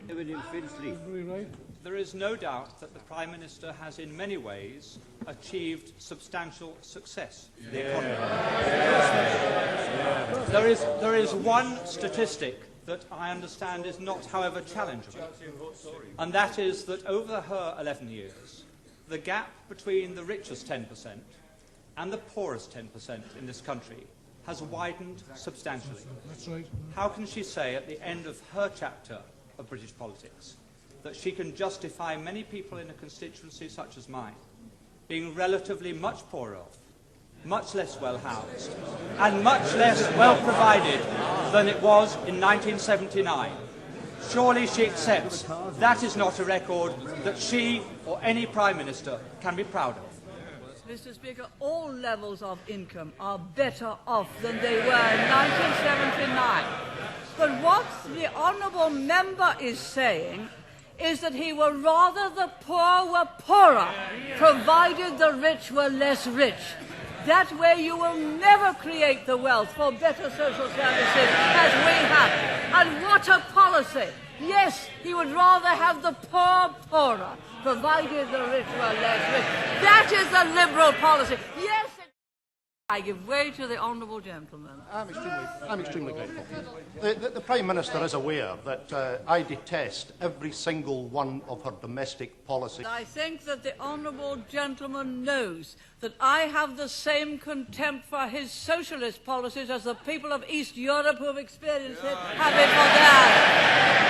There is no doubt that the Prime Minister has in many ways achieved substantial success in the economy. There is one statistic that I understand is not, however, challengeable, and that is that over her 11 years, the gap between the richest 10% and the poorest 10% in this country has widened substantially. That's right. How can she say at the end of her chapter of British politics that she can justify many people in a constituency such as mine being relatively much poorer off, much less well housed, and much less well provided than it was in 1979? Surely she accepts that is not a record that she or any Prime Minister can be proud of. Mr. Speaker, all levels of income are better off than they were in 1979. But what the honourable member is saying is that he would rather the poor were poorer, provided the rich were less rich. That way you will never create the wealth for better social services as we have. And what a policy! Yes, he would rather have the poor poorer, provided the rich were less rich. That is the Liberal policy. Yes, I give way to the honourable gentleman. I'm extremely grateful. The Prime Minister is aware that I detest every single one of her domestic policies. I think that the honourable gentleman knows that I have the same contempt for his socialist policies as the people of East Europe who have experienced it have it for theirs.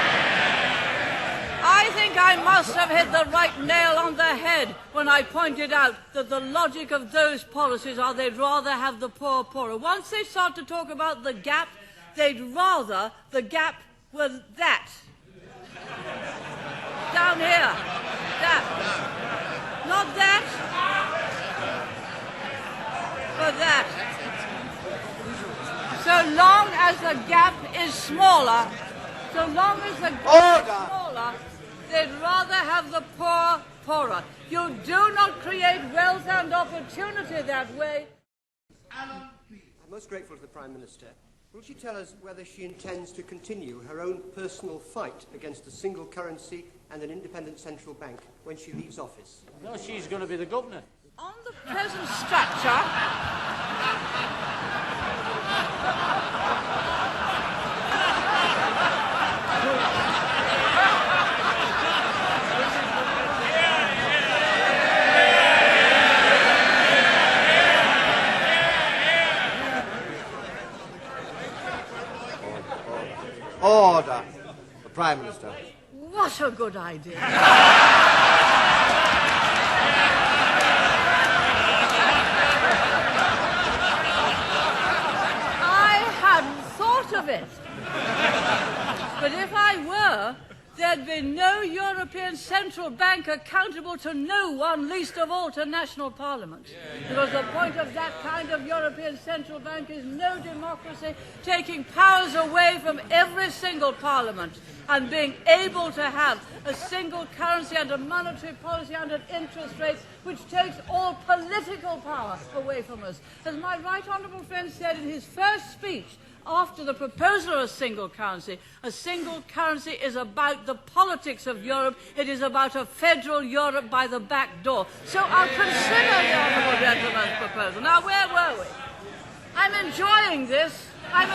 I think I must have hit the right nail on the head when I pointed out that the logic of those policies are they'd rather have the poor poorer. Once they start to talk about the gap, they'd rather the gap were that. Down here. That. Not that. But that. So long as the gap is smaller, so long as the gap is smaller, they'd rather have the poor poorer. You do not create wealth and opportunity that way. I'm most grateful to the Prime Minister. Will she tell us whether she intends to continue her own personal fight against a single currency and an independent central bank when she leaves office? No, she's going to be the governor. On the present structure, Order. The Prime Minister. what a good idea. I hadn't thought of it. But if I were, there'd be no European Central Bank accountable to no one, least of all to national parliaments. Because the point of that kind of European Central Bank is no democracy, taking powers away from every single parliament and being able to have a single currency and a monetary policy and an interest rate which takes all political power away from us. As my right honourable friend said in his first speech, after the proposal of a single currency is about the politics of Europe. It is about a federal Europe by the back door. So I'll consider the honourable gentleman's proposal. Now, where were we? I'm enjoying this. Right.